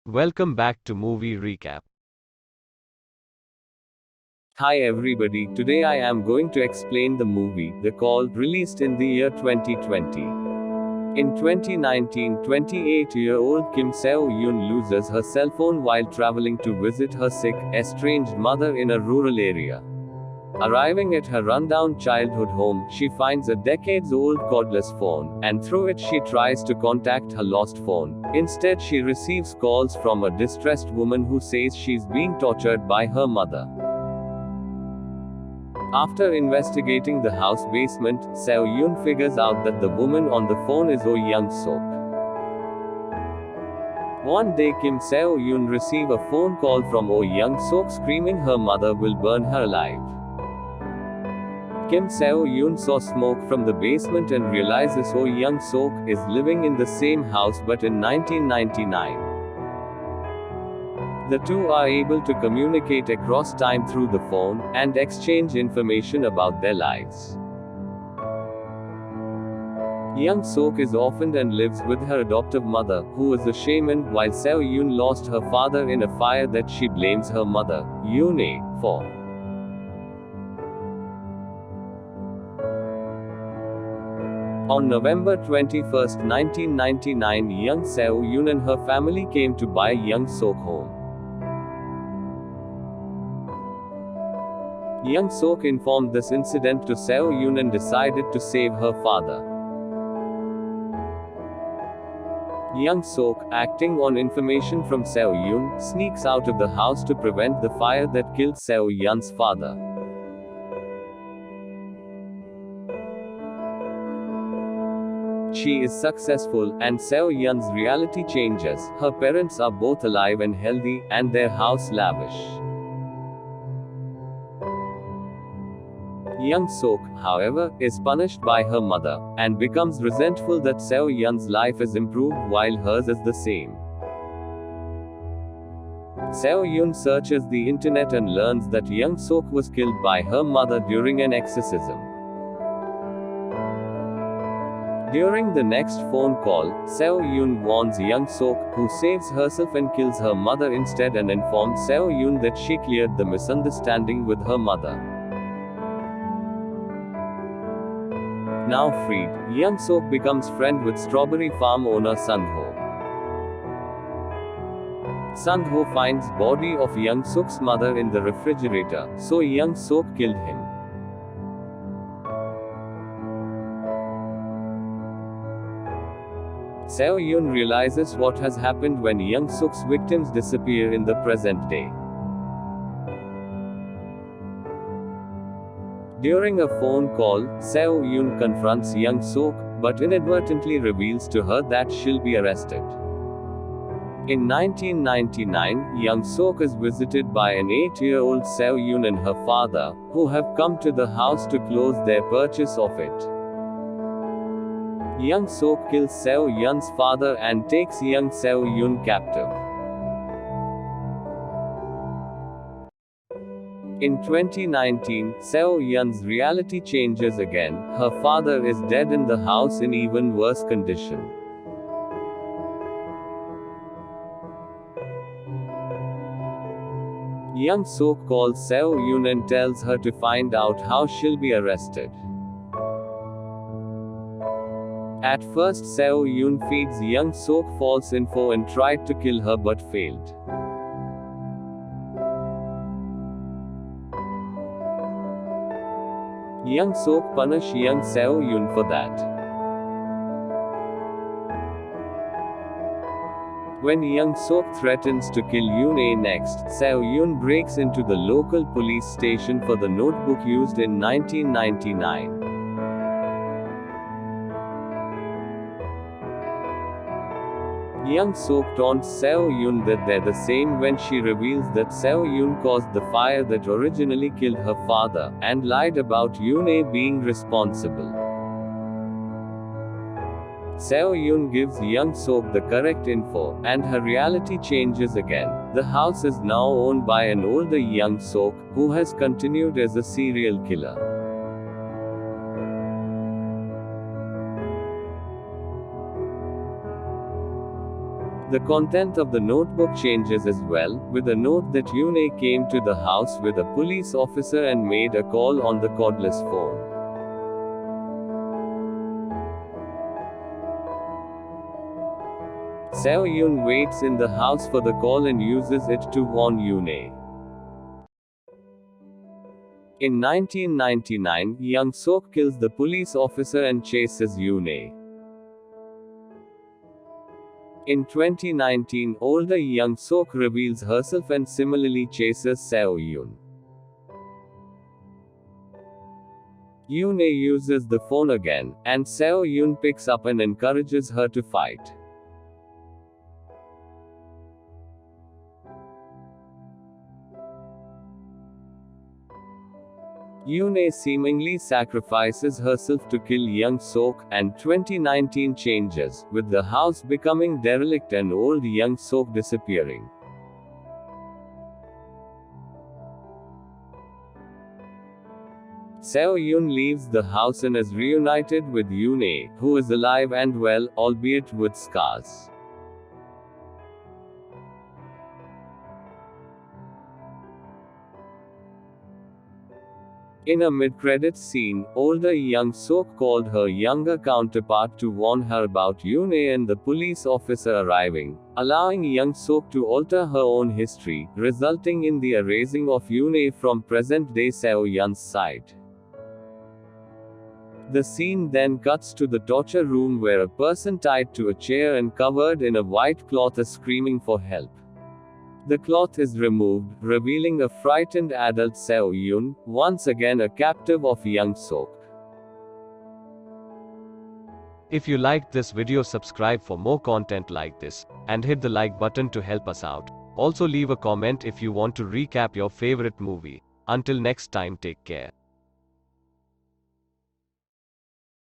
Welcome back to Movie Recap. Hi everybody, today I am going to explain the movie, The Call, released in the year 2020. In 2019, 28-year-old Kim Seo-yeon loses her cell phone while traveling to visit her sick, estranged mother in a rural area. Arriving at her rundown childhood home, she finds a decades-old cordless phone, and through it she tries to contact her lost phone. Instead, she receives calls from a distressed woman who says she's being tortured by her mother. After investigating the house basement, Seo-yeon figures out that the woman on the phone is Young-sook. One day Kim Seo-yeon receives a phone call from Young-sook screaming her mother will burn her alive. Kim Seo-yeon saw smoke from the basement and realizes Young-sook is living in the same house but in 1999. The two are able to communicate across time through the phone, and exchange information about their lives. Young-sook is orphaned and lives with her adoptive mother, who is a shaman, while Seo-yeon lost her father in a fire that she blames her mother, Yoon-ae, for. On November 21, 1999, young Seo-yeon and her family came to buy Young-sook home. Young-sook informed this incident to Seo-yeon and decided to save her father. Young-sook, acting on information from Seo-yeon, sneaks out of the house to prevent the fire that killed Seo-yeon's father. She is successful, and Seo-yeon's reality changes. Her parents are both alive and healthy, and their house lavish. Young-sook, however, is punished by her mother, and becomes resentful that Seo-yeon's life is improved while hers is the same. Seo-yeon searches the internet and learns that Young-sook was killed by her mother during an exorcism. During the next phone call, Seo-yeon warns Young-sook, who saves herself and kills her mother instead, and informs Seo-yeon that she cleared the misunderstanding with her mother. Now freed, Young-sook becomes friend with strawberry farm owner Sun-ho. Sun-ho finds body of Young-sook's mother in the refrigerator, so Young-sook killed him. Seo-yeon realizes what has happened when Young-sook's victims disappear in the present day. During a phone call, Seo-yeon confronts Young-sook, but inadvertently reveals to her that she'll be arrested. In 1999, Young-sook is visited by an 8-year-old Seo-yeon and her father, who have come to the house to close their purchase of it. Young-sook kills Seo-yeon's father and takes young Seo-yeon captive. In 2019, Seo-yeon's reality changes again. Her father is dead in the house in even worse condition. Young-sook calls Seo-yeon and tells her to find out how she'll be arrested. At first, Seo-yeon feeds Young-sook false info and tried to kill her but failed. Young-sook punishes young Seo-yeon for that. When Young-sook threatens to kill Yoon-ae next, Seo-yeon breaks into the local police station for the notebook used in 1999. Young-sook taunts Seo-yeon that they're the same when she reveals that Seo-yeon caused the fire that originally killed her father, and lied about Yoon-ae being responsible. Seo-yeon gives Young-sook the correct info, and her reality changes again. The house is now owned by an older Young-sook, who has continued as a serial killer. The content of the notebook changes as well, with a note that Yoon came to the house with a police officer and made a call on the cordless phone. Seo-yeon waits in the house for the call and uses it to warn Yoon. In 1999, Young-sook kills the police officer and chases Yoon. In 2019, older Young-sook reveals herself and similarly chases Seo-yeon. Yoon uses the phone again, and Seo-yeon picks up and encourages her to fight. Yoon seemingly sacrifices herself to kill Young-sook, and 2019 changes, with the house becoming derelict and old Young-sook disappearing. Seo-yeon leaves the house and is reunited with Yoon, who is alive and well, albeit with scars. In a mid-credits scene, older Young-sook called her younger counterpart to warn her about Yoon and the police officer arriving, allowing Young-sook to alter her own history, resulting in the erasing of Yoon from present-day Seo-yeon's side. The scene then cuts to the torture room where a person tied to a chair and covered in a white cloth is screaming for help. The cloth is removed, revealing a frightened adult Seo-yeon, once again a captive of Young-sook. If you liked this video, subscribe for more content like this, and hit the like button to help us out. Also leave a comment if you want to recap your favorite movie. Until next time, take care.